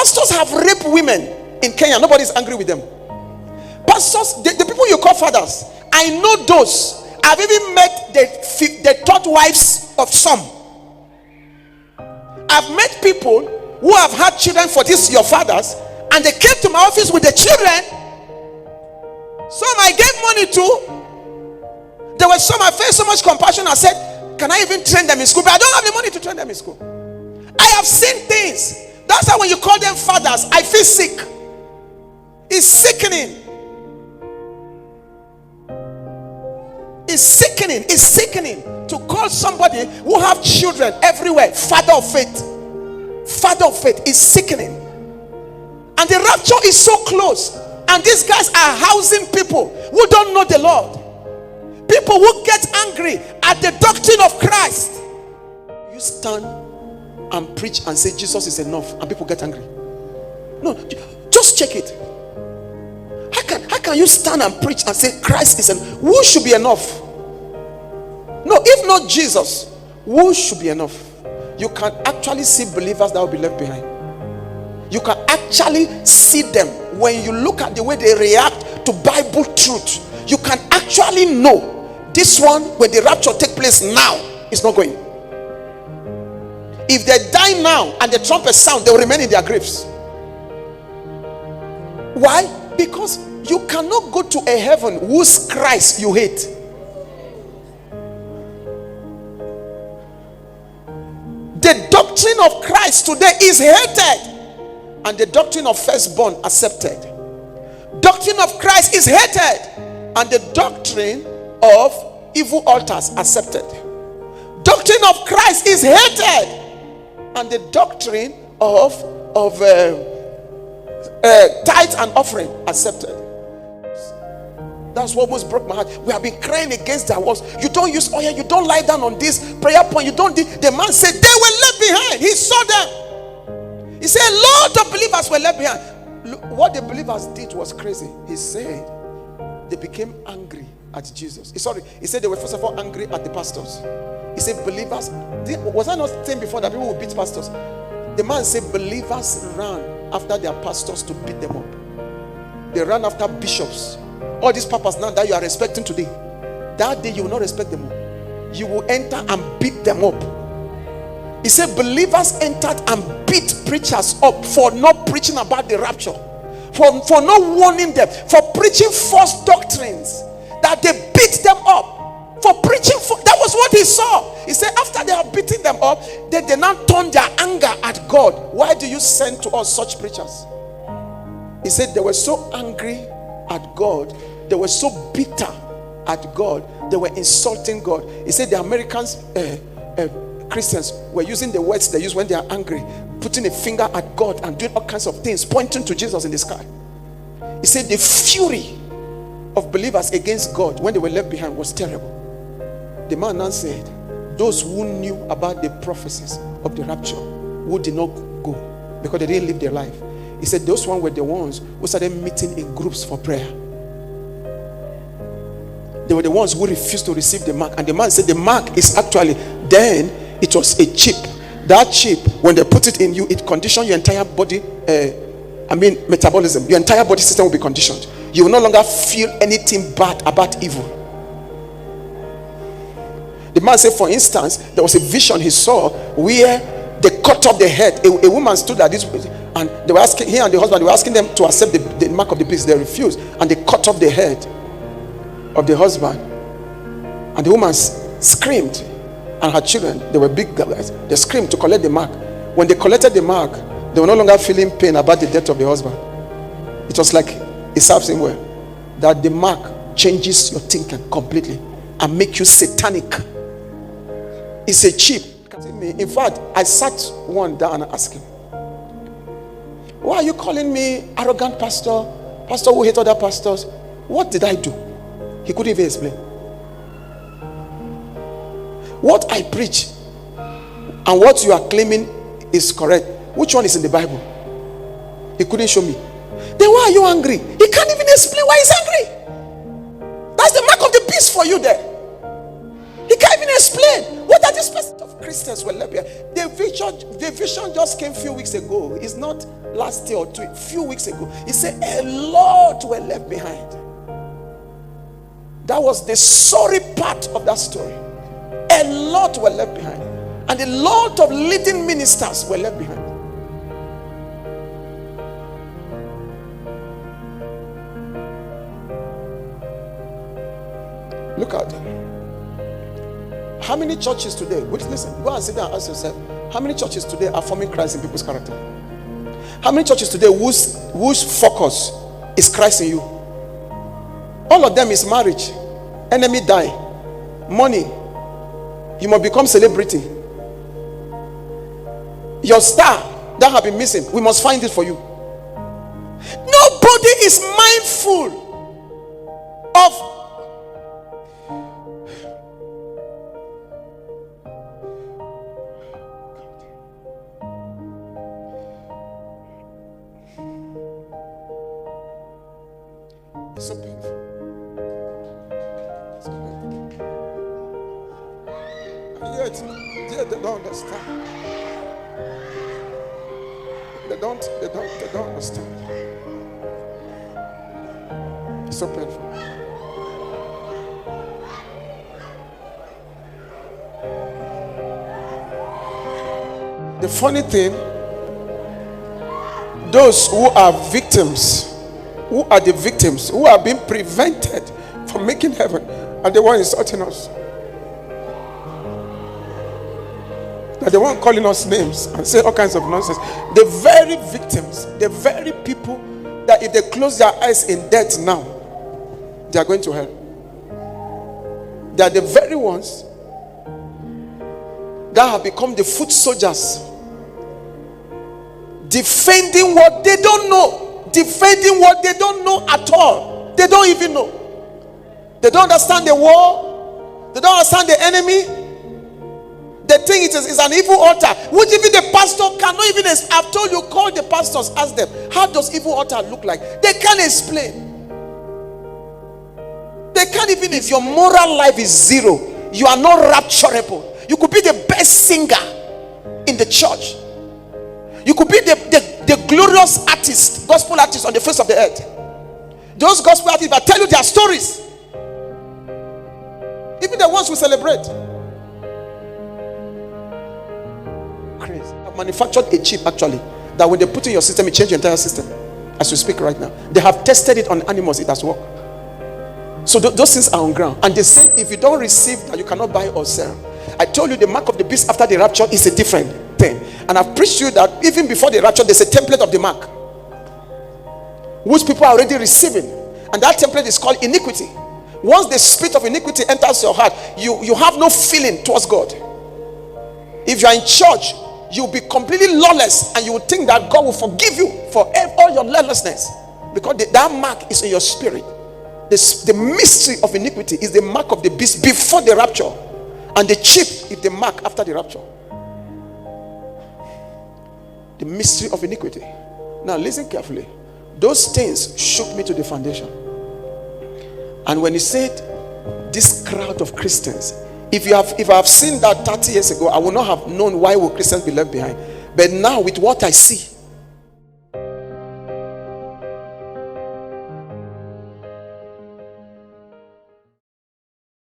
Pastors have raped women in Kenya. Nobody's angry with them. Pastors, the people you call fathers, I know those. I've even met the third wives of some. I've met people who have had children for this, your fathers, and they came to my office with the children. Some I gave money to. There were some I felt so much compassion. I said, can I even train them in school? But I don't have the money to train them in school. I have seen things. That's why when you call them fathers, I feel sick. It's sickening. It's sickening. It's sickening to call somebody who have children everywhere father of faith. Father of faith is sickening. And the rapture is so close. And these guys are housing people who don't know the Lord. People who get angry at the doctrine of Christ. You stand and preach and say Jesus is enough, and people get angry. No, just check it. How can you stand and preach and say Christ is enough? Who should be enough? No, if not Jesus, who should be enough? You can actually see believers that will be left behind. You can actually see them when you look at the way they react to Bible truth. You can actually know this one, when the rapture take place now, is not going. If they die now and the trumpet sound, they will remain in their graves. Why? Because you cannot go to a heaven whose Christ you hate. The doctrine of Christ today is hated, and the doctrine of firstborn accepted. Doctrine of Christ is hated, and the doctrine of evil altars accepted. Doctrine of Christ is hated, and the doctrine of tithe and offering accepted. That's what almost broke my heart. We have been crying against that walls. You don't use oil, you don't lie down on this prayer point, you don't. The man said they were left behind. He saw them. He said a lot of believers were left behind. Look, what the believers did was crazy. He said they became angry at Jesus. He said they were first of all angry at the pastors. He said believers, was I not saying before that people would beat pastors? The man said believers ran after their pastors to beat them up. They ran after bishops. All these papas now that you are respecting today, that day you will not respect them up. You will enter and beat them up. He said believers entered and beat preachers up for not preaching about the rapture, for not warning them, for preaching false doctrines, that they beat them up for preaching. That was what he saw. He said after they are beating them up, they now turn their anger at God. Why do you send to us such preachers? He said they were so angry at God, they were so bitter at God, they were insulting God. He said the Americans, Christians, were using the words they use when they are angry, putting a finger at God and doing all kinds of things, pointing to Jesus in the sky. He said the fury of believers against God when they were left behind was terrible. The man now said those who knew about the prophecies of the rapture who did not go because they didn't live their life. He said those ones were the ones who started meeting in groups for prayer. They were the ones who refused to receive the mark. And the man said the mark is actually, then it was a chip. That chip, when they put it in you, it conditioned your entire body, metabolism. Your entire body system will be conditioned. You will no longer feel anything bad about evil. The man said, for instance, there was a vision he saw where they cut off the head. A woman stood at this, and they were asking, he and the husband, they were asking them to accept the mark of the beast. They refused, and they cut off the head of the husband. And the woman screamed, and her children, they were big guys, they screamed to collect the mark. When they collected the mark, they were no longer feeling pain about the death of the husband. It was like, it serves him well, that the mark changes your thinking completely and make you satanic. It's a chip. In fact, I sat one down and asked him, why are you calling me arrogant pastor who hate other pastors? What did I do? He couldn't even explain. What I preach and what you are claiming is correct, which one is in the Bible? He couldn't show me. Then why are you angry? He can't even explain why he's angry. That's the mark of the beast for you there. He can't even explain. What are 30% of Christians were left behind. The vision just came a few weeks ago. It's not last year or two, a few weeks ago. He said a lot were left behind. That was the sorry part of that story. A lot were left behind. And a lot of leading ministers were left behind. Look at it. How many churches today, listen, go and sit down and ask yourself, how many churches today are forming Christ in people's character? How many churches today whose focus is Christ in you? All of them is marriage, enemy die, money, you must become celebrity. Your star that have been missing, we must find it for you. Nobody is mindful of it's so painful. It's so painful. And yet they don't understand. They don't understand. It's so painful. The funny thing, those who are victims, who are the victims, who are being prevented from making heaven, and the one insulting us. That the one calling us names and say all kinds of nonsense. The very victims, the very people that if they close their eyes in death now, they are going to hell. They are the very ones that have become the foot soldiers, defending what they don't know, defending what they don't know at all. They don't even know. They don't understand the war. They don't understand the enemy. They think it is an evil altar, which even the pastor cannot even. I've told you, call the pastors, ask them, how does evil altar look like? They can't explain. They can't even. If your moral life is zero, you are not rapturable. You could be the best singer in the church. You could be the glorious artist, gospel artist on the face of the earth. Those gospel artists that tell you their stories, even the ones we celebrate. Crazy. I've manufactured a chip actually that when they put in your system, it changes your entire system. As we speak right now, they have tested it on animals. It has worked. So those things are on ground, and they say if you don't receive that, you cannot buy or sell. I told you the mark of the beast after the rapture is a different thing, and I've preached to you that even before the rapture, there's a template of the mark which people are already receiving, and that template is called iniquity. Once the spirit of iniquity enters your heart, you have no feeling towards God. If you are in church, you'll be completely lawless, and you will think that God will forgive you for all your lawlessness, because that mark is in your spirit. The mystery of iniquity is the mark of the beast before the rapture, and the chip is the mark after the rapture. The mystery of iniquity. Now listen carefully. Those things shook me to the foundation. And when he said this crowd of Christians, if I have seen that 30 years ago, I would not have known why would Christians be left behind. But now with what I see,